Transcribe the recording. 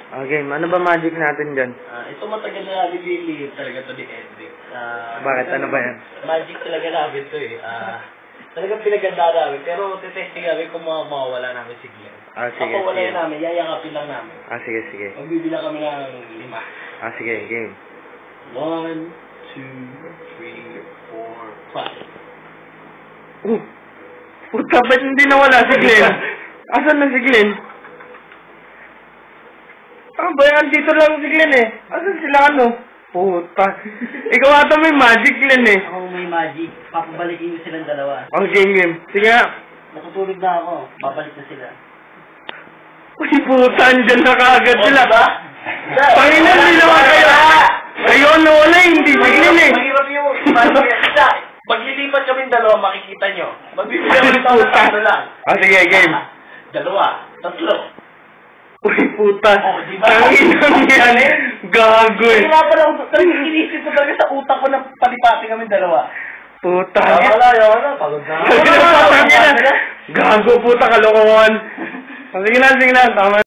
Okay, ano ba magic natin dyan? Ito matagal na namin lilihip talaga to ni Hendrik. Bakit? Ano ba yan? Magic talaga namin to eh. Talagang pinaganda namin. Pero titesting namin kung mawawala namin si Glenn. Sige, Ako wala sige. namin, yayangapin lang namin. Sige, sige. Magbibilang kami ng 5. Sige, game. 1, 2, 3, 4, 5. Puta, ba't hindi nawala si Glenn? Asan na si Glenn? Ba yan? Dito lang si Glenn eh. Asan sila ano? Puta. Ikaw ata may magic, Glenn eh. Ako may magic. Papabalikin ko silang dalawa. Game. Sige nga. Natutulog na ako. Babalik na sila. Uy, puta, andyan na kaagad sila. Diba? Panginan din naman kayo. Ayun, nawala hindi si Glenn eh. Mahirap yung maglilipat kami dalawa, makikita nyo. Magbibigyan kami tatlo lang. Sige, game. 2, 3. Uy, puta. Diba? Tanginang yan eh. Gago eh. Kaya pala, talagang inisip ko talaga sa utak ko na palipati kami dalawa. Puta. Wala. Pagod na. Gago, puta, kalokohan. Sige na, tama.